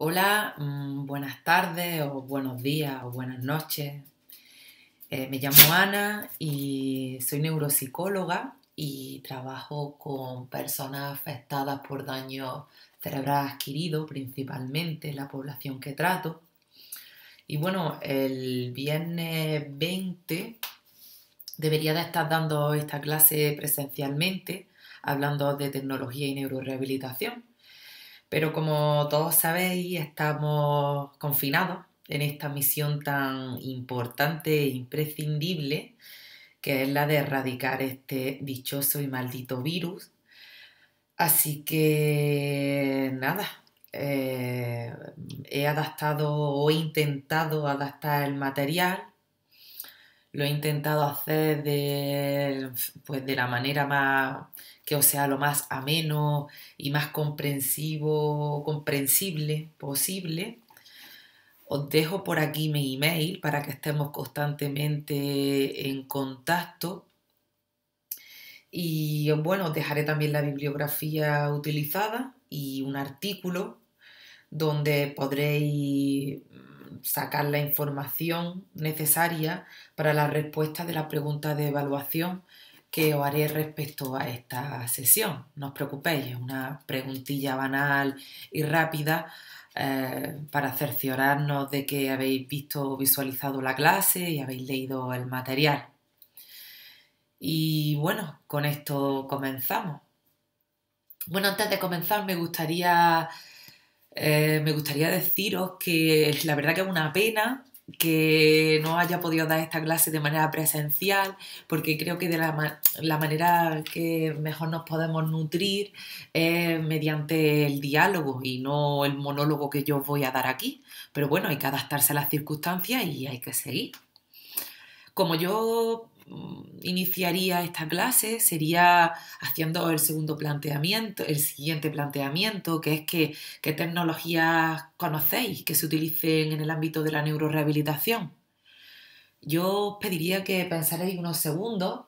Hola, buenas tardes o buenos días o buenas noches. Me llamo Ana y soy neuropsicóloga y trabajo con personas afectadas por daño cerebral adquirido, principalmente en la población que trato. Y bueno, el viernes 20 debería de estar dando esta clase presencialmente, hablando de tecnología y neurorehabilitación. Pero como todos sabéis, estamos confinados en esta misión tan importante e imprescindible que es la de erradicar este dichoso y maldito virus. Así que nada, eh, he adaptado o he intentado adaptar el material. Lo he intentado hacer pues de la manera más que os sea lo más ameno y más comprensible posible. Os dejo por aquí mi email para que estemos constantemente en contacto. Y bueno, os dejaré también la bibliografía utilizada y un artículo donde podréis sacar la información necesaria para la respuesta de la pregunta de evaluación que os haré respecto a esta sesión. No os preocupéis, es una preguntilla banal y rápida para cerciorarnos de que habéis visto o visualizado la clase y habéis leído el material. Y bueno, con esto comenzamos. Bueno, antes de comenzar me gustaría deciros que la verdad que es una pena que no haya podido dar esta clase de manera presencial, porque creo que de la manera que mejor nos podemos nutrir es mediante el diálogo y no el monólogo que yo os voy a dar aquí. Pero bueno, hay que adaptarse a las circunstancias y hay que seguir. Como yo iniciaría esta clase sería haciendo el siguiente planteamiento, que es qué tecnologías conocéis que se utilicen en el ámbito de la neurorehabilitación. Yo os pediría que pensarais unos segundos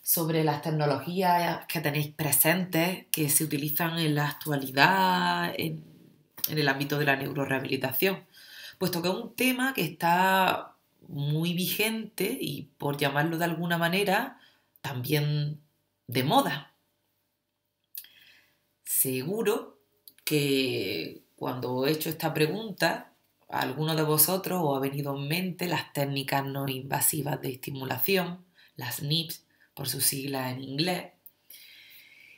sobre las tecnologías que tenéis presentes, que se utilizan en la actualidad en el ámbito de la neurorehabilitación, puesto que es un tema que está muy vigente y, por llamarlo de alguna manera, también de moda. Seguro que cuando he hecho esta pregunta, a alguno de vosotros os ha venido en mente las técnicas no invasivas de estimulación, las NIPS, por sus siglas en inglés.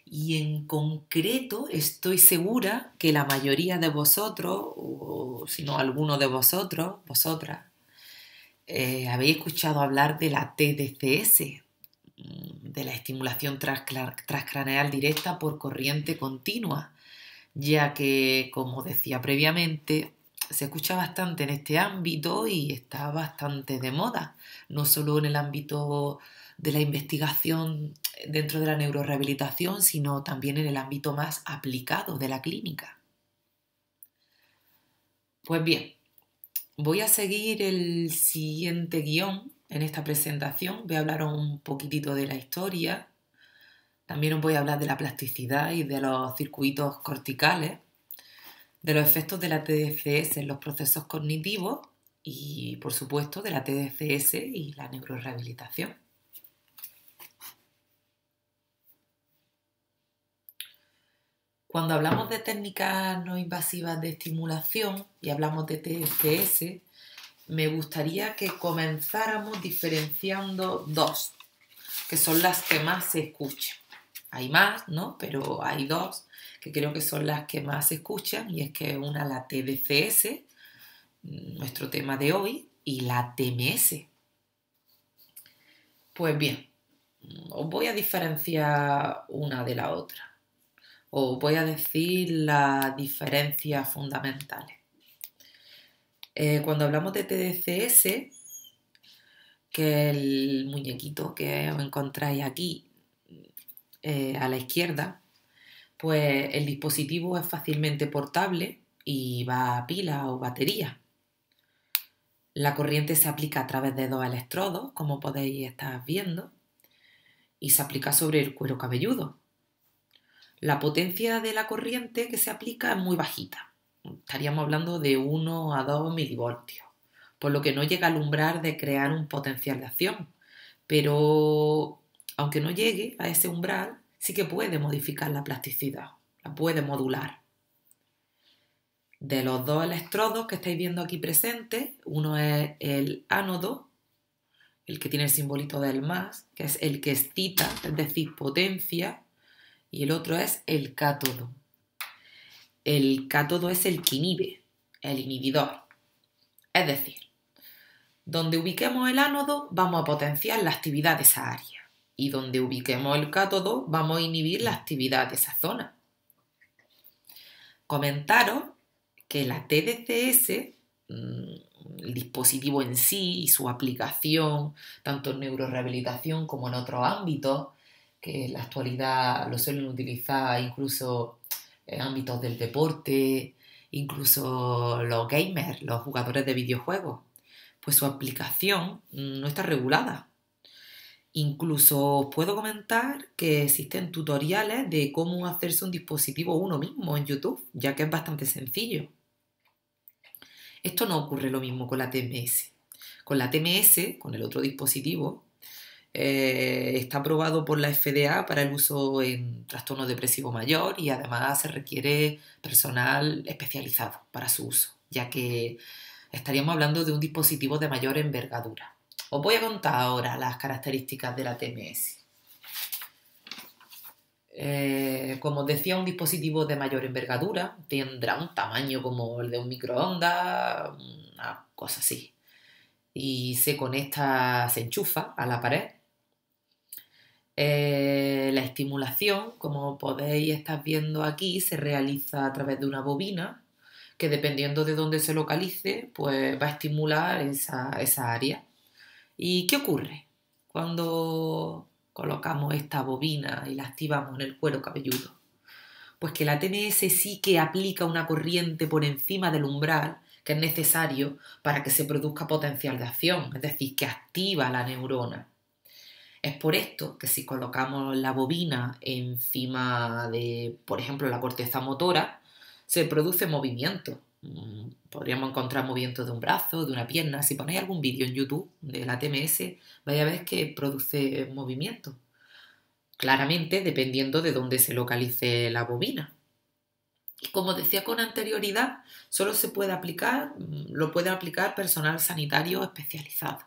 Y en concreto estoy segura que la mayoría de vosotros, o si no alguno de vosotras, habéis escuchado hablar de la TDCS, de la estimulación transcraneal directa por corriente continua, ya que, como decía previamente, se escucha bastante en este ámbito y está bastante de moda, no solo en el ámbito de la investigación dentro de la neurorehabilitación, sino también en el ámbito más aplicado de la clínica. Pues bien, voy a seguir el siguiente guión en esta presentación. Voy a hablar un poquitito de la historia. También os voy a hablar de la plasticidad y de los circuitos corticales, de los efectos de la TDCS en los procesos cognitivos y, por supuesto, de la TDCS y la neurorehabilitación. Cuando hablamos de técnicas no invasivas de estimulación y hablamos de TDCS, me gustaría que comenzáramos diferenciando dos, que son las que más se escuchan. Hay más, ¿no? Pero hay dos que creo que son las que más se escuchan, y es que una la TDCS, nuestro tema de hoy, y la TMS. Pues bien, os voy a diferenciar una de la otra. Os voy a decir las diferencias fundamentales. Cuando hablamos de TDCS, que es el muñequito que os encontráis aquí a la izquierda, pues el dispositivo es fácilmente portable y va a pila o batería. La corriente se aplica a través de dos electrodos, como podéis estar viendo, y se aplica sobre el cuero cabelludo. La potencia de la corriente que se aplica es muy bajita, estaríamos hablando de 1 a 2 milivoltios, por lo que no llega al umbral de crear un potencial de acción. Pero aunque no llegue a ese umbral, sí que puede modificar la plasticidad, la puede modular. De los dos electrodos que estáis viendo aquí presentes, uno es el ánodo, el que tiene el simbolito del más, que es el que excita, es decir, potencia, y el otro es el cátodo. El cátodo es el que inhibe, el inhibidor. Es decir, donde ubiquemos el ánodo vamos a potenciar la actividad de esa área y donde ubiquemos el cátodo vamos a inhibir la actividad de esa zona. Comentaros que la TDCS, el dispositivo en sí y su aplicación, tanto en neurorehabilitación como en otros ámbitos, que en la actualidad lo suelen utilizar incluso en ámbitos del deporte, incluso los gamers, los jugadores de videojuegos, pues su aplicación no está regulada. Incluso os puedo comentar que existen tutoriales de cómo hacerse un dispositivo uno mismo en YouTube, ya que es bastante sencillo. Esto no ocurre lo mismo con la TMS. Con la TMS, con el otro dispositivo, está aprobado por la FDA para el uso en trastorno depresivo mayor y además se requiere personal especializado para su uso, ya que estaríamos hablando de un dispositivo de mayor envergadura. Os voy a contar ahora las características de la TMS. Como os decía, un dispositivo de mayor envergadura tendrá un tamaño como el de un microondas, una cosa así. Y se conecta, se enchufa a la pared. La estimulación, como podéis estar viendo aquí, se realiza a través de una bobina que dependiendo de dónde se localice, pues va a estimular esa área. ¿Y qué ocurre cuando colocamos esta bobina y la activamos en el cuero cabelludo? Pues que la TMS sí que aplica una corriente por encima del umbral que es necesario para que se produzca potencial de acción, es decir, que activa la neurona. Es por esto que si colocamos la bobina encima de, por ejemplo, la corteza motora, se produce movimiento. Podríamos encontrar movimiento de un brazo, de una pierna. Si ponéis algún vídeo en YouTube de la TMS, vais a ver que produce movimiento. Claramente dependiendo de dónde se localice la bobina. Y como decía con anterioridad, solo se puede aplicar, lo puede aplicar personal sanitario especializado.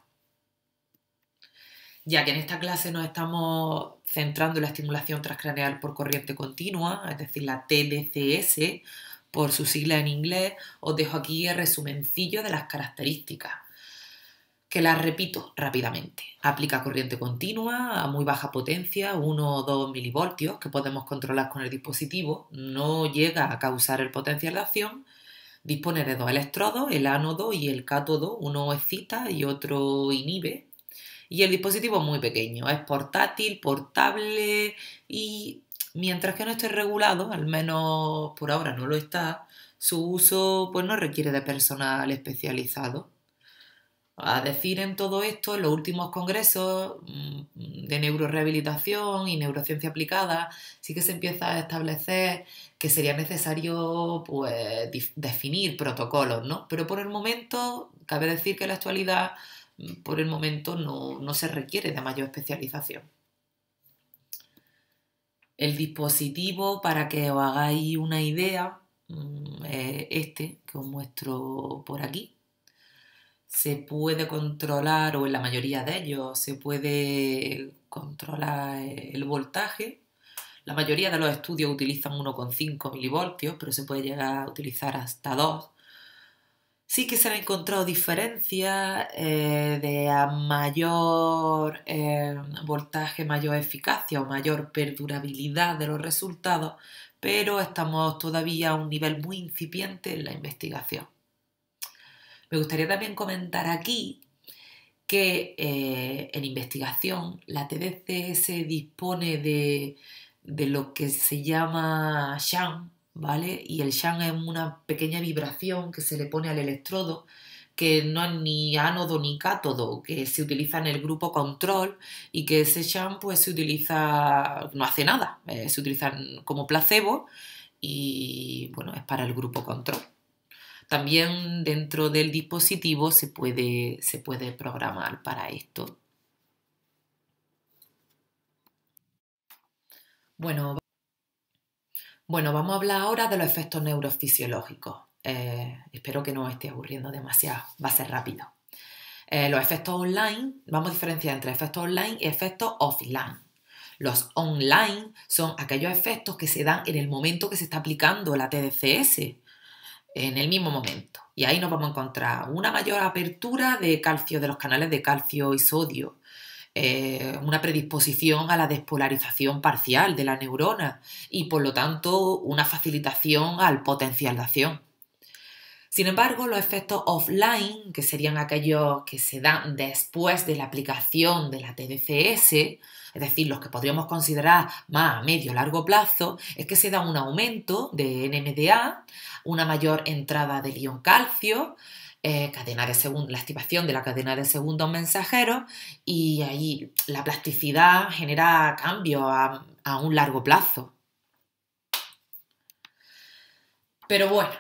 Ya que en esta clase nos estamos centrando en la estimulación transcraneal por corriente continua, es decir, la TDCS, por su sigla en inglés, os dejo aquí el resumencillo de las características, que las repito rápidamente. Aplica corriente continua a muy baja potencia, 1 o 2 milivoltios, que podemos controlar con el dispositivo, no llega a causar el potencial de acción, dispone de dos electrodos, el ánodo y el cátodo, uno excita y otro inhibe, y el dispositivo es muy pequeño, es portátil, portable y mientras que no esté regulado, al menos por ahora no lo está, su uso pues no requiere de personal especializado. A decir en todo esto, en los últimos congresos de neurorehabilitación y neurociencia aplicada, sí que se empieza a establecer que sería necesario pues, definir protocolos, ¿no? Pero por el momento, cabe decir que en la actualidad, por el momento no se requiere de mayor especialización. El dispositivo, para que os hagáis una idea, es este que os muestro por aquí. Se puede controlar, o en la mayoría de ellos, se puede controlar el voltaje. La mayoría de los estudios utilizan 1,5 milivoltios, pero se puede llegar a utilizar hasta 2. Sí que se han encontrado diferencias de a mayor voltaje, mayor eficacia o mayor perdurabilidad de los resultados, pero estamos todavía a un nivel muy incipiente en la investigación. Me gustaría también comentar aquí que en investigación la TDCS dispone de lo que se llama shunt, ¿vale? Y el shunt es una pequeña vibración que se le pone al electrodo, que no es ni ánodo ni cátodo, que se utiliza en el grupo control y que ese shunt pues se utiliza, no hace nada, se utiliza como placebo y bueno, es para el grupo control. También dentro del dispositivo se puede programar para esto. Bueno, vamos a hablar ahora de los efectos neurofisiológicos. Espero que no os esté aburriendo demasiado, va a ser rápido. Los efectos online, vamos a diferenciar entre efectos online y efectos offline. Los online son aquellos efectos que se dan en el momento que se está aplicando la TDCS, en el mismo momento. Y ahí nos vamos a encontrar una mayor apertura de calcio, de los canales de calcio y sodio, una predisposición a la despolarización parcial de la neurona y por lo tanto una facilitación al potencial de acción. Sin embargo, los efectos offline, que serían aquellos que se dan después de la aplicación de la TDCS, es decir, los que podríamos considerar más a medio o largo plazo, es que se da un aumento de NMDA, una mayor entrada del ion calcio, la activación de la cadena de segundos mensajeros y ahí la plasticidad genera cambios a un largo plazo. Pero bueno,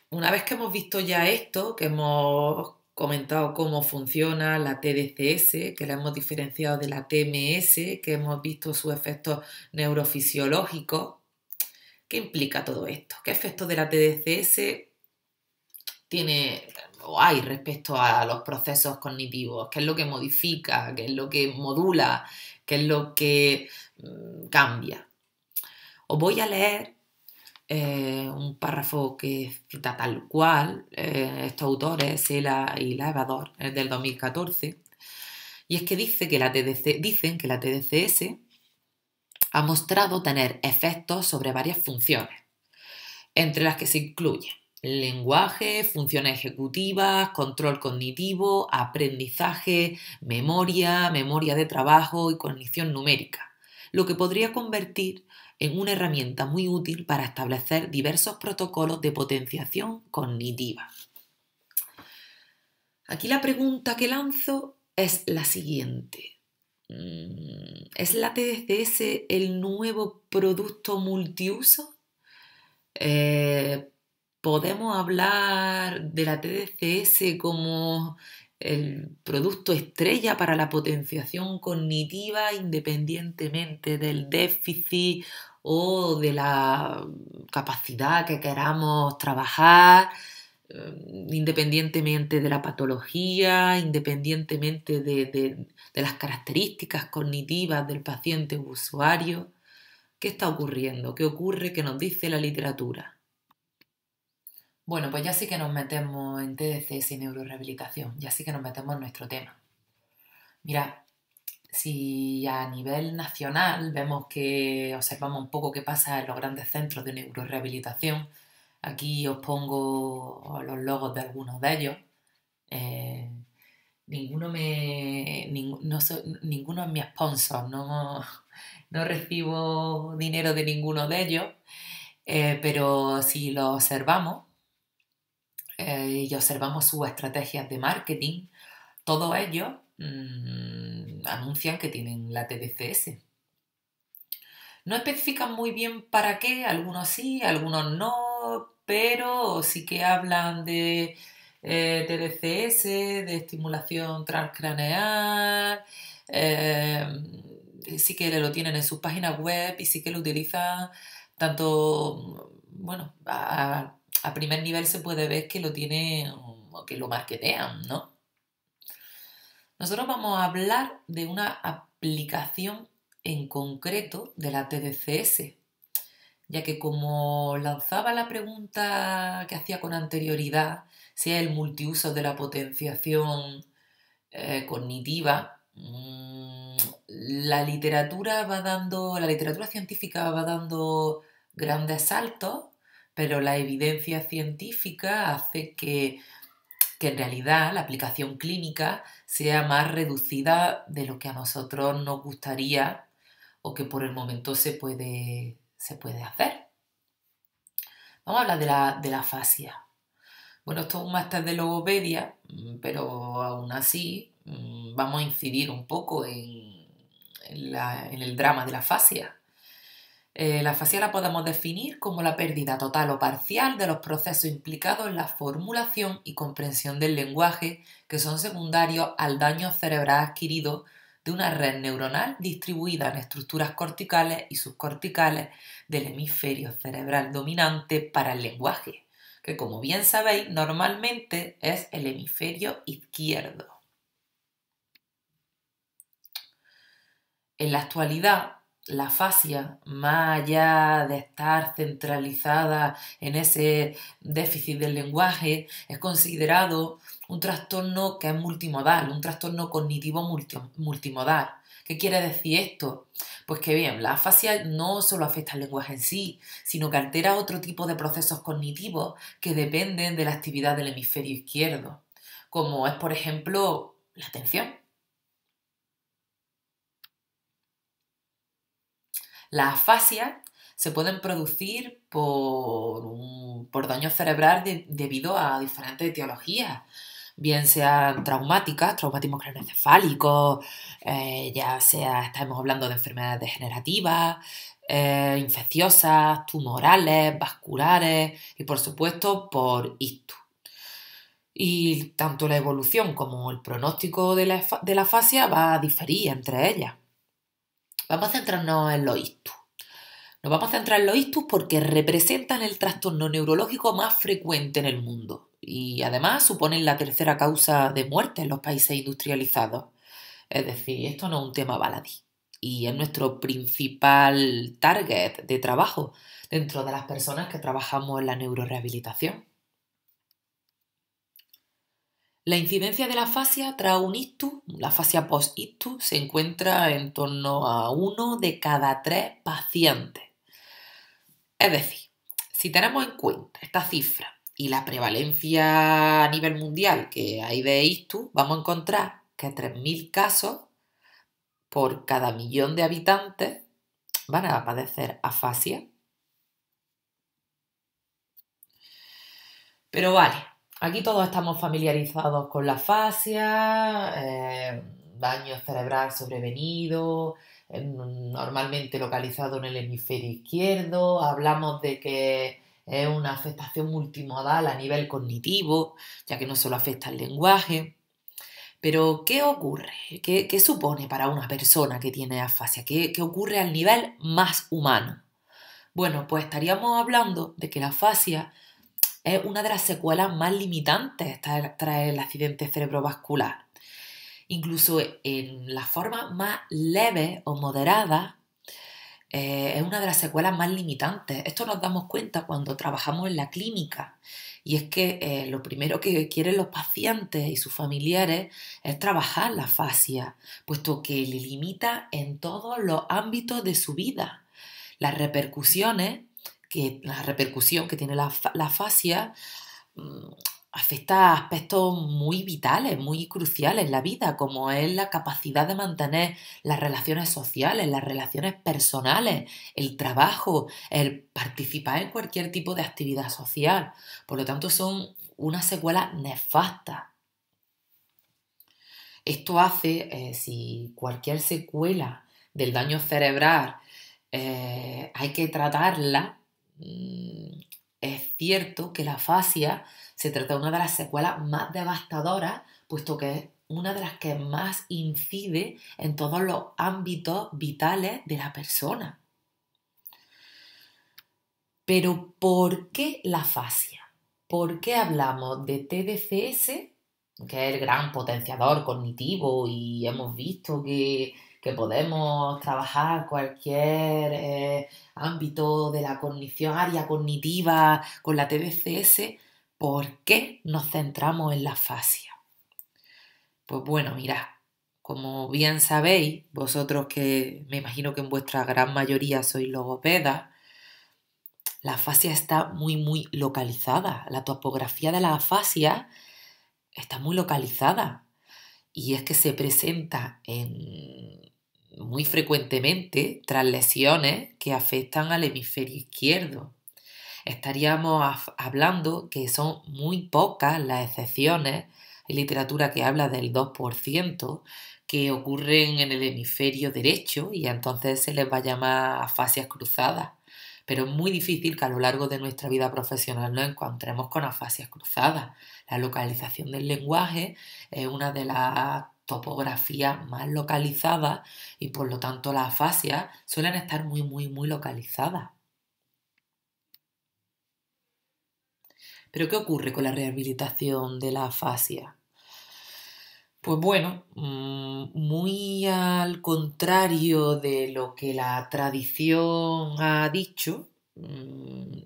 una vez que hemos visto ya esto, que hemos comentado cómo funciona la TDCS, que la hemos diferenciado de la TMS, que hemos visto sus efectos neurofisiológicos, ¿qué implica todo esto? ¿Qué efectos de la TDCS tiene o hay respecto a los procesos cognitivos? ¿Qué es lo que modifica? ¿Qué es lo que modula? ¿Qué es lo que cambia? Os voy a leer un párrafo que cita tal cual estos autores, Sela y Lavador, es del 2014, y es que dicen que la TDCS ha mostrado tener efectos sobre varias funciones, entre las que se incluyen lenguaje, funciones ejecutivas, control cognitivo, aprendizaje, memoria de trabajo y cognición numérica, lo que podría convertir en una herramienta muy útil para establecer diversos protocolos de potenciación cognitiva. Aquí la pregunta que lanzo es la siguiente. ¿Es la TDCS el nuevo producto multiuso? ¿Podemos hablar de la TDCS como el producto estrella para la potenciación cognitiva independientemente del déficit o de la capacidad que queramos trabajar, independientemente de la patología, independientemente de las características cognitivas del paciente o usuario? ¿Qué está ocurriendo? ¿Qué ocurre? ¿Qué nos dice la literatura? Bueno, pues ya sí que nos metemos en TDCS y neurorehabilitación, ya sí que nos metemos en nuestro tema. Mira, si a nivel nacional observamos un poco qué pasa en los grandes centros de neurorehabilitación, aquí os pongo los logos de algunos de ellos. Ninguno es mi sponsor, no recibo dinero de ninguno de ellos, pero si lo observamos y observamos sus estrategias de marketing, todos ellos anuncian que tienen la TDCS. No especifican muy bien para qué, algunos sí, algunos no, pero sí que hablan de TDCS, de estimulación transcraneal, sí que lo tienen en sus páginas web y sí que lo utilizan tanto, bueno, a primer nivel se puede ver que lo tienen o que lo marketean, ¿no? Nosotros vamos a hablar de una aplicación en concreto de la TDCS, ya que como lanzaba la pregunta que hacía con anterioridad, si es el multiuso de la potenciación cognitiva, la literatura científica va dando grandes saltos, pero la evidencia científica hace que en realidad la aplicación clínica sea más reducida de lo que a nosotros nos gustaría o que por el momento se puede hacer. Vamos a hablar de la afasia. Bueno, esto es un máster de logopedia, pero aún así vamos a incidir un poco en el drama de la afasia. La afasia la podemos definir como la pérdida total o parcial de los procesos implicados en la formulación y comprensión del lenguaje que son secundarios al daño cerebral adquirido de una red neuronal distribuida en estructuras corticales y subcorticales del hemisferio cerebral dominante para el lenguaje, que como bien sabéis normalmente es el hemisferio izquierdo. En la actualidad, la afasia, más allá de estar centralizada en ese déficit del lenguaje, es considerado un trastorno que es multimodal, un trastorno cognitivo multimodal. ¿Qué quiere decir esto? Pues que bien, la afasia no solo afecta al lenguaje en sí, sino que altera otro tipo de procesos cognitivos que dependen de la actividad del hemisferio izquierdo, como es, por ejemplo, la atención. Las afasias se pueden producir por daño cerebral debido a diferentes etiologías, bien sean traumáticas, traumatismo craneoencefálico, ya sea, estamos hablando de enfermedades degenerativas, infecciosas, tumorales, vasculares y por supuesto por ictus. Y tanto la evolución como el pronóstico de la afasia va a diferir entre ellas. Vamos a centrarnos en los ictus. Nos vamos a centrar en los ictus porque representan el trastorno neurológico más frecuente en el mundo y además suponen la tercera causa de muerte en los países industrializados. Es decir, esto no es un tema baladí y es nuestro principal target de trabajo dentro de las personas que trabajamos en la neurorehabilitación. La incidencia de la afasia tras un ictus, la afasia post-ictus, se encuentra en torno a 1 de cada 3 pacientes. Es decir, si tenemos en cuenta esta cifra y la prevalencia a nivel mundial que hay de ictus, vamos a encontrar que 3.000 casos por cada millón de habitantes van a padecer afasia. Pero vale, aquí todos estamos familiarizados con la afasia, daño cerebral sobrevenido, normalmente localizado en el hemisferio izquierdo. Hablamos de que es una afectación multimodal a nivel cognitivo, ya que no solo afecta al lenguaje. Pero, ¿qué ocurre? ¿Qué supone para una persona que tiene afasia? ¿Qué ocurre al nivel más humano? Bueno, pues estaríamos hablando de que la afasia es una de las secuelas más limitantes tras el accidente cerebrovascular. Incluso en las formas más leves o moderadas, es una de las secuelas más limitantes. Esto nos damos cuenta cuando trabajamos en la clínica. Y es que lo primero que quieren los pacientes y sus familiares es trabajar la afasia, puesto que le limita en todos los ámbitos de su vida. La repercusión que tiene la afasia afecta a aspectos muy vitales, muy cruciales en la vida, como es la capacidad de mantener las relaciones sociales, las relaciones personales, el trabajo, el participar en cualquier tipo de actividad social. Por lo tanto, son unas secuelas nefastas. Esto hace, si cualquier secuela del daño cerebral hay que tratarla, es cierto que la afasia se trata de una de las secuelas más devastadoras, puesto que es una de las que más incide en todos los ámbitos vitales de la persona. Pero, ¿por qué la afasia? ¿Por qué hablamos de TDCS, que es el gran potenciador cognitivo y hemos visto que podemos trabajar cualquier ámbito de la cognición, área cognitiva con la TDCS? ¿Por qué nos centramos en la afasia? Pues bueno, mirad, como bien sabéis, vosotros que me imagino que en vuestra gran mayoría sois logopedas, la afasia está muy localizada. La topografía de la afasia está muy localizada. Y es que se presenta muy frecuentemente tras lesiones que afectan al hemisferio izquierdo. Estaríamos hablando que son muy pocas las excepciones. Hay literatura que habla del 2%, que ocurren en el hemisferio derecho y entonces se les va a llamar afasias cruzadas. Pero es muy difícil que a lo largo de nuestra vida profesional nos encontremos con afasias cruzadas. La localización del lenguaje es una de las topografías más localizadas y por lo tanto las afasias suelen estar muy localizadas. ¿Pero qué ocurre con la rehabilitación de la afasia? Pues bueno, muy al contrario de lo que la tradición ha dicho,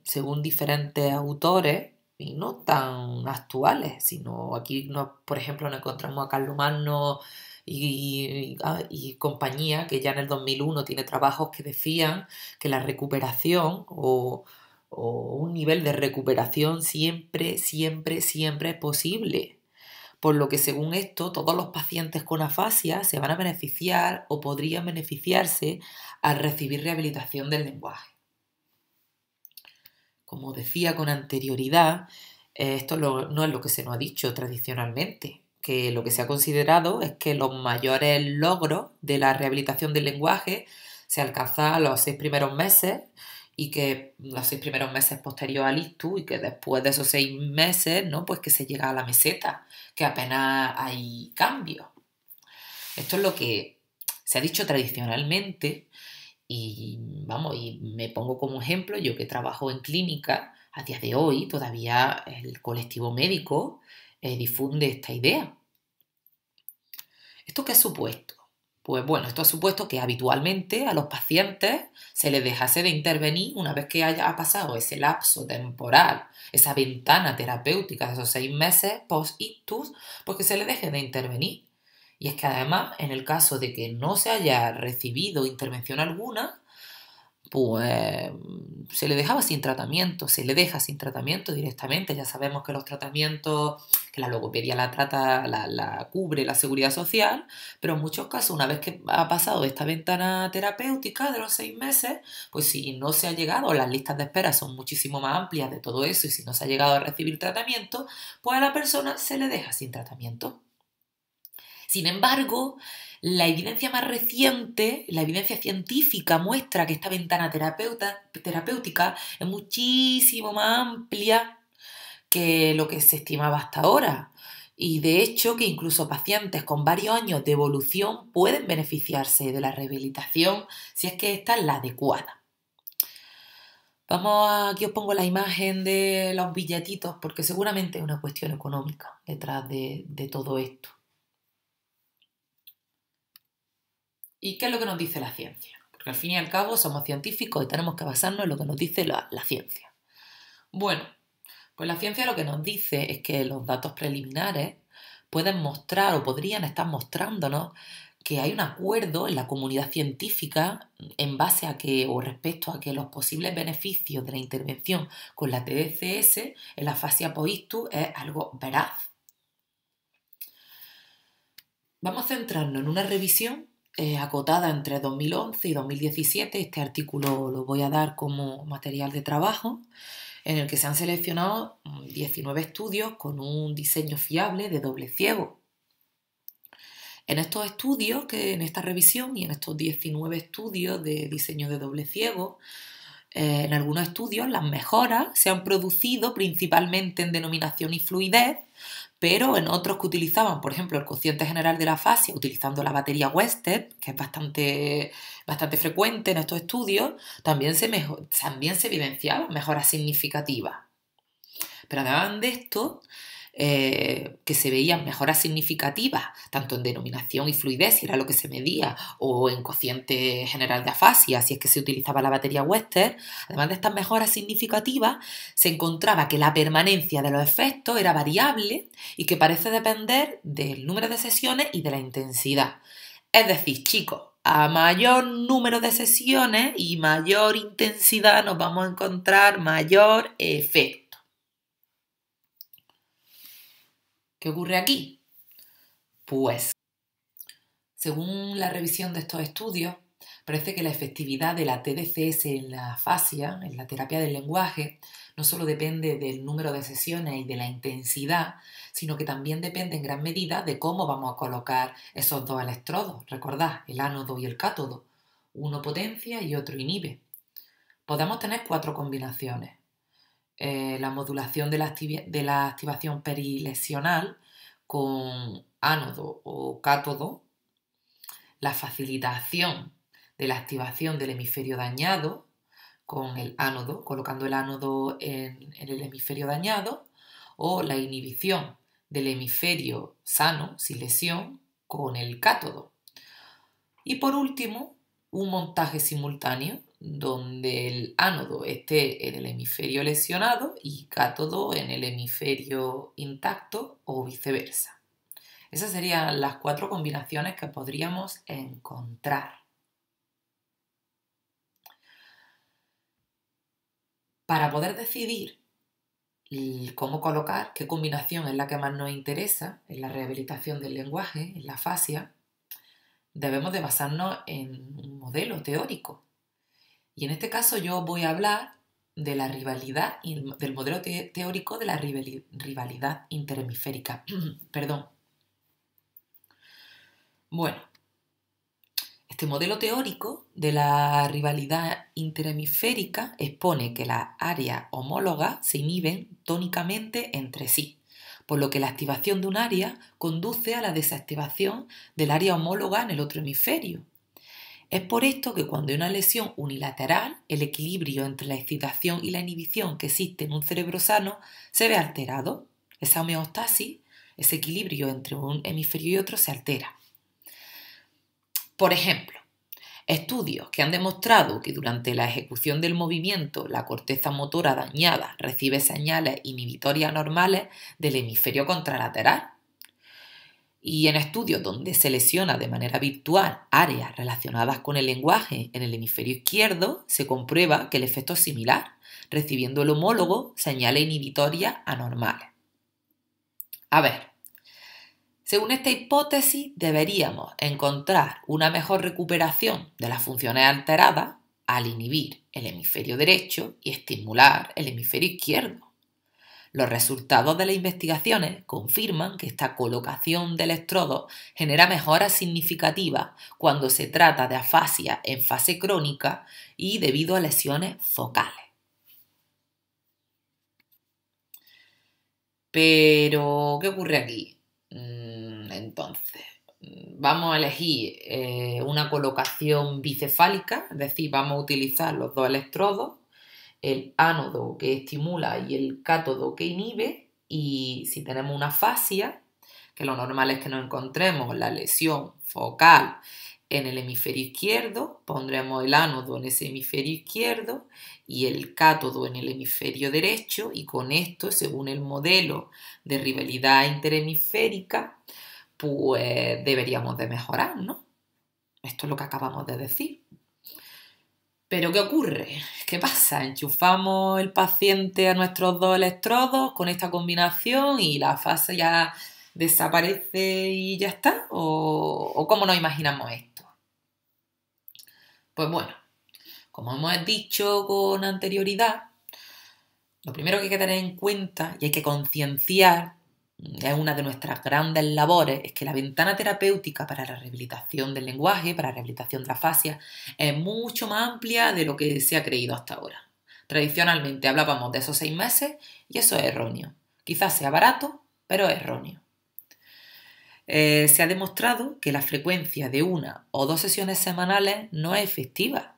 según diferentes autores, y no tan actuales, sino aquí, por ejemplo, nos encontramos a Carlomagno y compañía, que ya en el 2001 tiene trabajos que decían que la recuperación o un nivel de recuperación siempre es posible. Por lo que según esto, todos los pacientes con afasia se van a beneficiar o podrían beneficiarse al recibir rehabilitación del lenguaje. Como decía con anterioridad, esto no es lo que se nos ha dicho tradicionalmente, que lo que se ha considerado es que los mayores logros de la rehabilitación del lenguaje se alcanzan a los 6 primeros meses y que los 6 primeros meses posteriores al ictus y que después de esos 6 meses, ¿no? Pues que se llega a la meseta, que apenas hay cambios. Esto es lo que se ha dicho tradicionalmente y vamos, y me pongo como ejemplo, yo que trabajo en clínica, a día de hoy todavía el colectivo médico difunde esta idea. ¿Esto qué ha supuesto? Pues bueno, esto ha supuesto que habitualmente a los pacientes se les dejase de intervenir una vez que haya pasado ese lapso temporal, esa ventana terapéutica de esos 6 meses post-ictus, pues que se les deje de intervenir. Y es que además, en el caso de que no se haya recibido intervención alguna, pues se le dejaba sin tratamiento, se le deja sin tratamiento directamente. Ya sabemos que los tratamientos, que la logopedia la cubre la seguridad social, pero en muchos casos, una vez que ha pasado esta ventana terapéutica de los 6 meses, pues si no se ha llegado, las listas de espera son muchísimo más amplias de todo eso, y si no se ha llegado a recibir tratamiento, pues a la persona se le deja sin tratamiento. Sin embargo, la evidencia más reciente, la evidencia científica, muestra que esta ventana terapéutica es muchísimo más amplia que lo que se estimaba hasta ahora. Y de hecho que incluso pacientes con varios años de evolución pueden beneficiarse de la rehabilitación si es que esta es la adecuada. Aquí os pongo la imagen de los billetitos porque seguramente es una cuestión económica detrás de todo esto. ¿Y qué es lo que nos dice la ciencia? Porque al fin y al cabo somos científicos y tenemos que basarnos en lo que nos dice la ciencia. Bueno, pues la ciencia lo que nos dice es que los datos preliminares pueden mostrar o podrían estar mostrándonos que hay un acuerdo en la comunidad científica en base a que o respecto a que los posibles beneficios de la intervención con la TDCS en la afasia post-ictus es algo veraz. Vamos a centrarnos en una revisión acotada entre 2011 y 2017. Este artículo lo voy a dar como material de trabajo, en el que se han seleccionado 19 estudios con un diseño fiable de doble ciego. En estos estudios, en esta revisión y en estos 19 estudios de diseño de doble ciego, en algunos estudios las mejoras se han producido principalmente en denominación y fluidez, pero en otros que utilizaban, por ejemplo, el cociente general de la afasia, utilizando la batería Western, que es bastante frecuente en estos estudios, también se evidenciaban mejoras significativas. Pero además de esto, que se veían mejoras significativas, tanto en denominación y fluidez, si era lo que se medía, o en cociente general de afasia, si es que se utilizaba la batería Western, además de estas mejoras significativas, se encontraba que la permanencia de los efectos era variable y que parece depender del número de sesiones y de la intensidad. Es decir, chicos, a mayor número de sesiones y mayor intensidad nos vamos a encontrar mayor efecto. ¿Qué ocurre aquí? Pues, según la revisión de estos estudios, parece que la efectividad de la TDCS en la afasia, en la terapia del lenguaje, no solo depende del número de sesiones y de la intensidad, sino que también depende en gran medida de cómo vamos a colocar esos dos electrodos. Recordad, el ánodo y el cátodo. Uno potencia y otro inhibe. Podemos tener 4 combinaciones. La modulación de la activación perilesional con ánodo o cátodo, la facilitación de la activación del hemisferio dañado con el ánodo, colocando el ánodo en el hemisferio dañado, o la inhibición del hemisferio sano, sin lesión, con el cátodo. Y por último, un montaje simultáneo donde el ánodo esté en el hemisferio lesionado y cátodo en el hemisferio intacto o viceversa. Esas serían las 4 combinaciones que podríamos encontrar. Para poder decidir cómo colocar, qué combinación es la que más nos interesa en la rehabilitación del lenguaje, en la afasia, debemos de basarnos en un modelo teórico. Y en este caso yo voy a hablar de la rivalidad, del modelo teórico de la rivalidad interhemisférica. Perdón. Bueno, este modelo teórico de la rivalidad interhemisférica expone que las áreas homólogas se inhiben tónicamente entre sí, por lo que la activación de un área conduce a la desactivación del área homóloga en el otro hemisferio. Es por esto que cuando hay una lesión unilateral, el equilibrio entre la excitación y la inhibición que existe en un cerebro sano se ve alterado. Esa homeostasis, ese equilibrio entre un hemisferio y otro se altera. Por ejemplo, estudios que han demostrado que durante la ejecución del movimiento la corteza motora dañada recibe señales inhibitorias anormales del hemisferio contralateral. Y en estudios donde se lesiona de manera virtual áreas relacionadas con el lenguaje en el hemisferio izquierdo, se comprueba que el efecto es similar, recibiendo el homólogo señales inhibitorias anormales. A ver, según esta hipótesis, deberíamos encontrar una mejor recuperación de las funciones alteradas al inhibir el hemisferio derecho y estimular el hemisferio izquierdo. Los resultados de las investigaciones confirman que esta colocación de electrodos genera mejoras significativas cuando se trata de afasia en fase crónica y debido a lesiones focales. Pero, ¿qué ocurre aquí? Entonces, vamos a elegir una colocación bicefálica, es decir, vamos a utilizar los dos electrodos, el ánodo que estimula y el cátodo que inhibe, y si tenemos una afasia, que lo normal es que nos encontremos la lesión focal en el hemisferio izquierdo, pondremos el ánodo en ese hemisferio izquierdo y el cátodo en el hemisferio derecho, y con esto, según el modelo de rivalidad interhemisférica, pues deberíamos de mejorar, ¿no? Esto es lo que acabamos de decir. ¿Pero qué ocurre? ¿Qué pasa? ¿Enchufamos el paciente a nuestros dos electrodos con esta combinación y la fase ya desaparece y ya está? ¿O cómo nos imaginamos esto? Pues bueno, como hemos dicho con anterioridad, lo primero que hay que tener en cuenta y hay que concienciar, es una de nuestras grandes labores, es que la ventana terapéutica para la rehabilitación del lenguaje, para la rehabilitación de la afasia, es mucho más amplia de lo que se ha creído hasta ahora. Tradicionalmente hablábamos de esos 6 meses y eso es erróneo. Quizás sea barato, pero es erróneo. Se ha demostrado que la frecuencia de 1 o 2 sesiones semanales no es efectiva.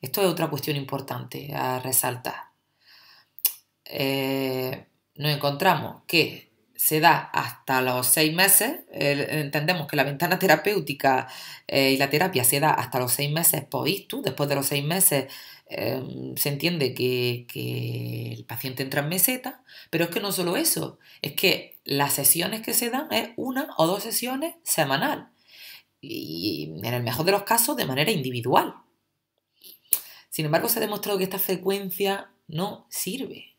Esto es otra cuestión importante a resaltar. Nos encontramos que se da hasta los 6 meses, entendemos que la ventana terapéutica y la terapia se da hasta los 6 meses post-ictus. Después de los 6 meses se entiende que el paciente entra en meseta, pero es que no solo eso, es que las sesiones que se dan es 1 o 2 sesiones semanal y en el mejor de los casos de manera individual. Sin embargo, se ha demostrado que esta frecuencia no sirve.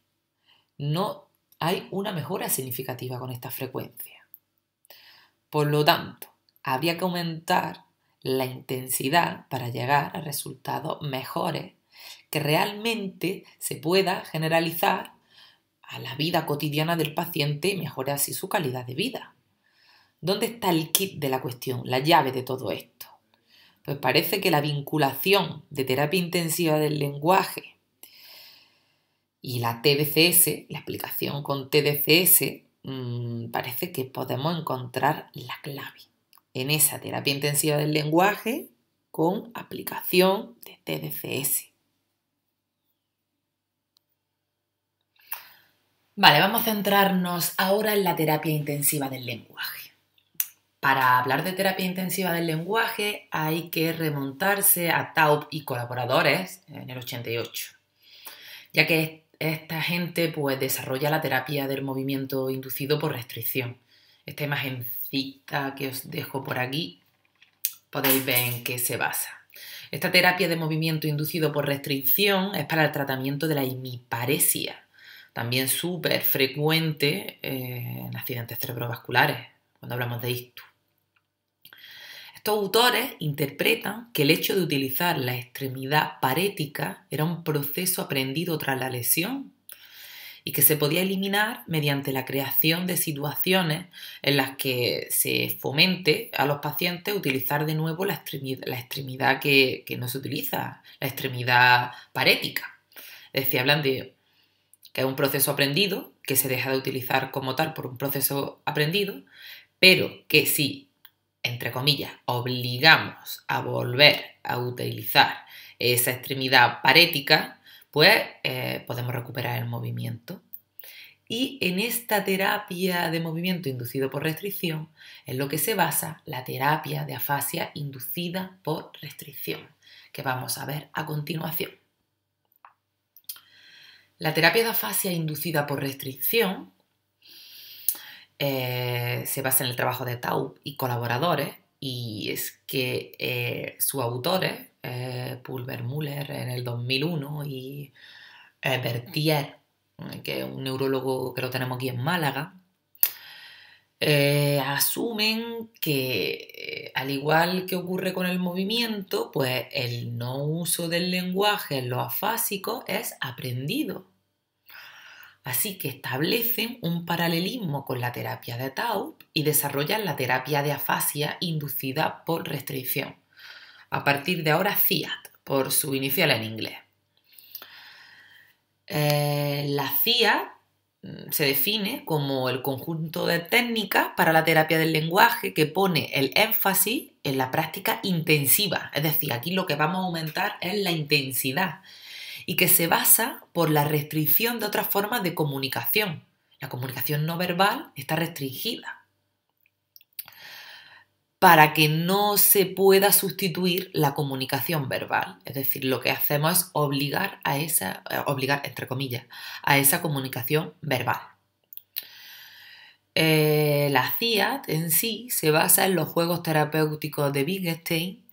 No hay una mejora significativa con esta frecuencia. Por lo tanto, habría que aumentar la intensidad para llegar a resultados mejores que realmente se pueda generalizar a la vida cotidiana del paciente y mejore así su calidad de vida. ¿Dónde está el kit de la cuestión, la llave de todo esto? Pues parece que la vinculación de terapia intensiva del lenguaje y la TDCS, la explicación con TDCS, parece que podemos encontrar la clave en esa terapia intensiva del lenguaje con aplicación de TDCS. Vale, vamos a centrarnos ahora en la terapia intensiva del lenguaje. Para hablar de terapia intensiva del lenguaje hay que remontarse a Taub y colaboradores en el 88, ya que esta gente pues desarrolla la terapia del movimiento inducido por restricción. Esta imagencita que os dejo por aquí podéis ver en qué se basa. Esta terapia de movimiento inducido por restricción es para el tratamiento de la hemiparesia, también súper frecuente en accidentes cerebrovasculares, cuando hablamos de ictus. Estos autores interpretan que el hecho de utilizar la extremidad parética era un proceso aprendido tras la lesión y que se podía eliminar mediante la creación de situaciones en las que se fomente a los pacientes utilizar de nuevo la extremidad que no se utiliza, la extremidad parética. Es decir, hablan de que es un proceso aprendido, que se deja de utilizar como tal por un proceso aprendido, pero que si, entre comillas, obligamos a volver a utilizar esa extremidad parética, pues podemos recuperar el movimiento. Y en esta terapia de movimiento inducido por restricción es lo que se basa la terapia de afasia inducida por restricción, que vamos a ver a continuación. La terapia de afasia inducida por restricción se basa en el trabajo de Taub y colaboradores, y es que sus autores, Pulver-Müller en el 2001 y Berthier, que es un neurólogo que lo tenemos aquí en Málaga, asumen que, al igual que ocurre con el movimiento, pues el no uso del lenguaje en los afásicos es aprendido. Así que establecen un paralelismo con la terapia de Taub y desarrollan la terapia de afasia inducida por restricción. A partir de ahora, CIAT, por su inicial en inglés. La CIAT se define como el conjunto de técnicas para la terapia del lenguaje que pone el énfasis en la práctica intensiva. Es decir, aquí lo que vamos a aumentar es la intensidad y que se basa por la restricción de otras formas de comunicación. La comunicación no verbal está restringida para que no se pueda sustituir la comunicación verbal. Es decir, lo que hacemos es obligar, entre comillas, a esa comunicación verbal. La CIAT en sí se basa en los juegos terapéuticos de Wittgenstein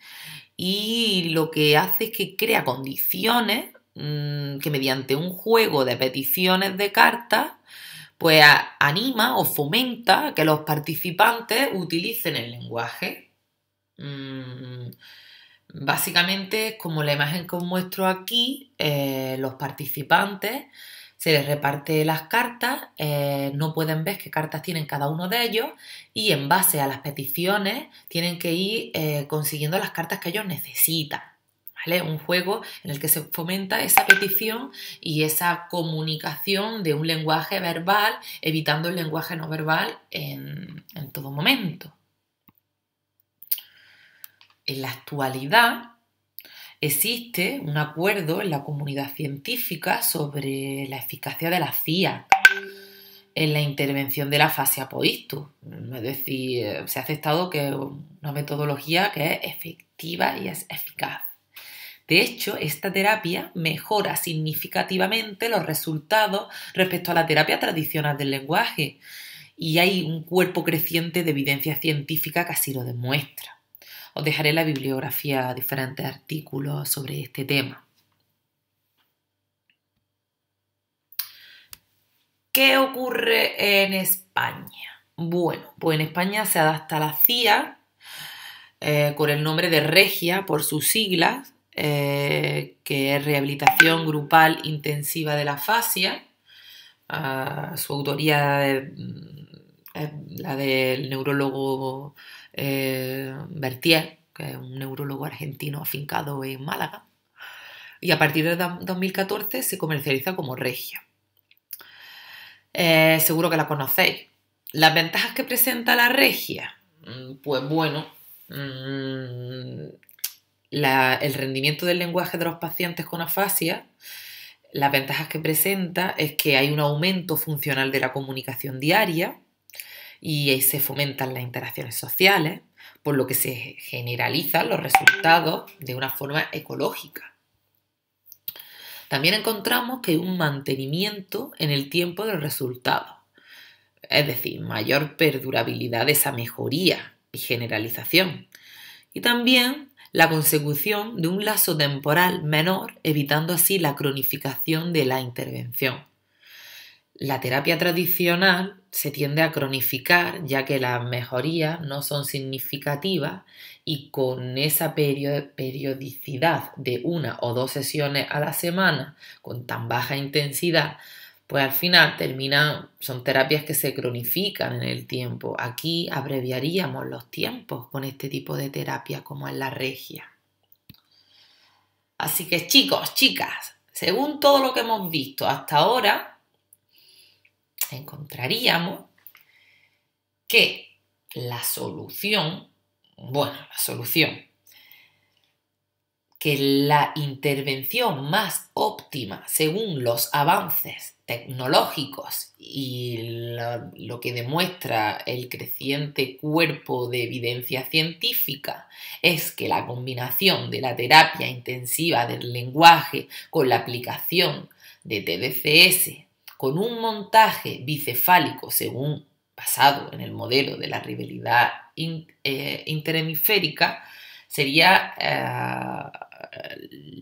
y lo que hace es que crea condiciones que mediante un juego de peticiones de cartas pues anima o fomenta que los participantes utilicen el lenguaje. Básicamente es como la imagen que os muestro aquí, los participantes se les reparte las cartas, no pueden ver qué cartas tienen cada uno de ellos y en base a las peticiones tienen que ir consiguiendo las cartas que ellos necesitan. ¿Vale? Un juego en el que se fomenta esa petición y esa comunicación de un lenguaje verbal, evitando el lenguaje no verbal en todo momento. En la actualidad existe un acuerdo en la comunidad científica sobre la eficacia de la CIA en la intervención de la afasia post-ictus. Es decir, se ha aceptado que es una metodología que es efectiva y es eficaz. De hecho, esta terapia mejora significativamente los resultados respecto a la terapia tradicional del lenguaje y hay un cuerpo creciente de evidencia científica que así lo demuestra. Os dejaré en la bibliografía diferentes artículos sobre este tema. ¿Qué ocurre en España? Bueno, pues en España se adapta la CIA con el nombre de Regia por sus siglas, que es Rehabilitación Grupal Intensiva de la Fascia. Su autoría es la del neurólogo Bertier, que es un neurólogo argentino afincado en Málaga. Y a partir de 2014 se comercializa como Regia. Seguro que la conocéis. ¿Las ventajas que presenta la Regia? Pues bueno, el rendimiento del lenguaje de los pacientes con afasia, las ventajas que presenta es que hay un aumento funcional de la comunicación diaria y se fomentan las interacciones sociales, por lo que se generalizan los resultados de una forma ecológica. También encontramos que hay un mantenimiento en el tiempo del resultado, es decir, mayor perdurabilidad de esa mejoría y generalización. Y también la consecución de un lazo temporal menor, evitando así la cronificación de la intervención. La terapia tradicional se tiende a cronificar, ya que las mejorías no son significativas y con esa periodicidad de 1 o 2 sesiones a la semana, con tan baja intensidad, pues al final son terapias que se cronifican en el tiempo. Aquí abreviaríamos los tiempos con este tipo de terapia como es la Regia. Así que chicos, chicas, según todo lo que hemos visto hasta ahora, encontraríamos que la solución, que la intervención más óptima según los avances tecnológicos y lo que demuestra el creciente cuerpo de evidencia científica es que la combinación de la terapia intensiva del lenguaje con la aplicación de TDCS con un montaje bicefálico basado en el modelo de la rivalidad interhemisférica sería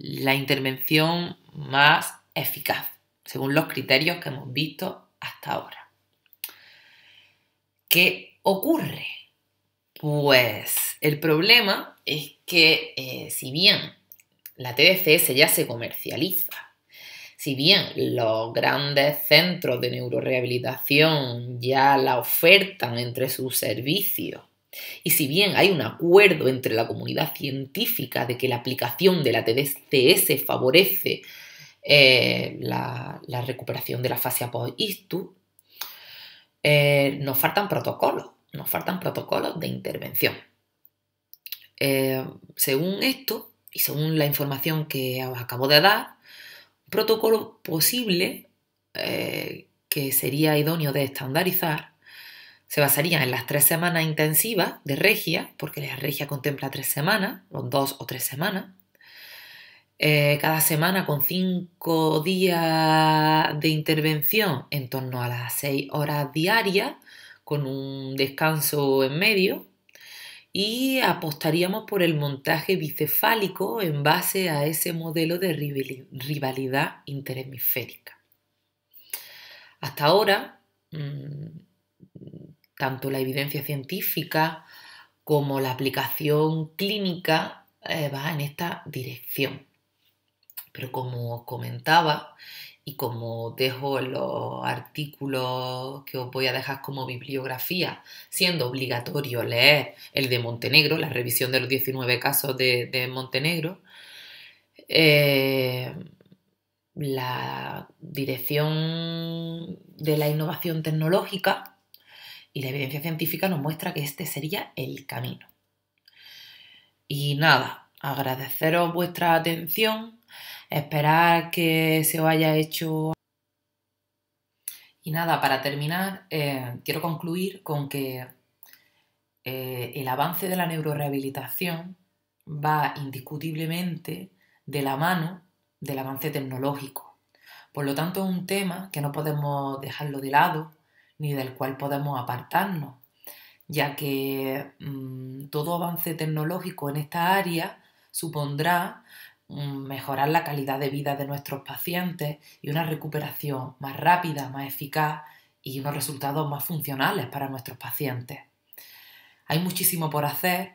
la intervención más eficaz, según los criterios que hemos visto hasta ahora. ¿Qué ocurre? Pues el problema es que si bien la TDCS ya se comercializa, si bien los grandes centros de neurorehabilitación ya la ofertan entre sus servicios, y si bien hay un acuerdo entre la comunidad científica de que la aplicación de la TDCS favorece la recuperación de la fascia post-ictus, nos faltan protocolos de intervención. Según esto, y según la información que os acabo de dar, un protocolo posible que sería idóneo de estandarizar se basaría en las 3 semanas intensivas de Regia, porque la Regia contempla 3 semanas, o 2 o 3 semanas, cada semana con 5 días de intervención en torno a las 6 horas diarias, con un descanso en medio, y apostaríamos por el montaje bicefálico en base a ese modelo de rivalidad interhemisférica. Hasta ahora, tanto la evidencia científica como la aplicación clínica va en esta dirección. Pero como os comentaba y como dejo en los artículos que os voy a dejar como bibliografía, siendo obligatorio leer el de Montenegro, la revisión de los 19 casos de Montenegro, la dirección de la innovación tecnológica y la evidencia científica nos muestra que este sería el camino. Y nada, agradeceros vuestra atención, esperar que se os haya hecho. Y nada, para terminar, quiero concluir con que el avance de la neurorehabilitación va indiscutiblemente de la mano del avance tecnológico. Por lo tanto, es un tema que no podemos dejarlo de lado ni del cual podemos apartarnos, ya que todo avance tecnológico en esta área supondrá mejorar la calidad de vida de nuestros pacientes y una recuperación más rápida, más eficaz y unos resultados más funcionales para nuestros pacientes. Hay muchísimo por hacer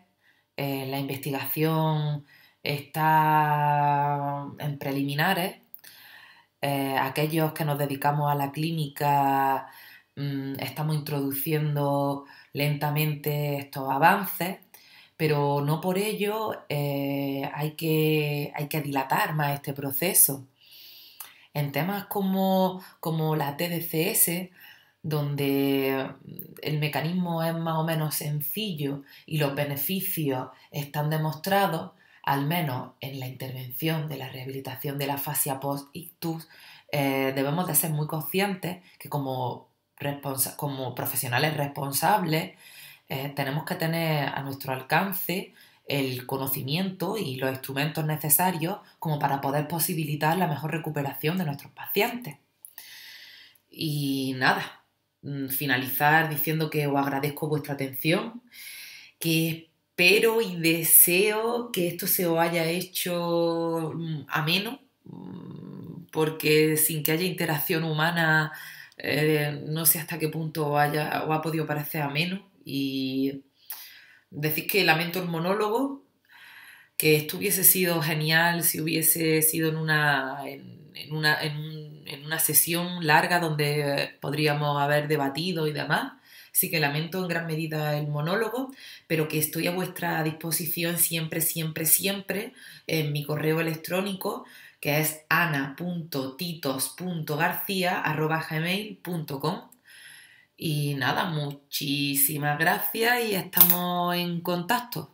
La investigación está en preliminares. Aquellos que nos dedicamos a la clínica estamos introduciendo lentamente estos avances, pero no por ello hay que dilatar más este proceso. En temas como la TDCS, donde el mecanismo es más o menos sencillo y los beneficios están demostrados, al menos en la intervención de la rehabilitación de la fascia post-ictus, debemos de ser muy conscientes que como profesionales responsables tenemos que tener a nuestro alcance el conocimiento y los instrumentos necesarios como para poder posibilitar la mejor recuperación de nuestros pacientes. Y nada, finalizar diciendo que os agradezco vuestra atención, que espero y deseo que esto se os haya hecho ameno, porque sin que haya interacción humana no sé hasta qué punto os ha podido parecer ameno. Y decir que lamento el monólogo, que esto hubiese sido genial si hubiese sido en una sesión larga donde podríamos haber debatido y demás. Así que lamento en gran medida el monólogo, pero que estoy a vuestra disposición siempre, siempre, siempre en mi correo electrónico, que es ana.titos.garcia@gmail.com. Y nada, muchísimas gracias y estamos en contacto.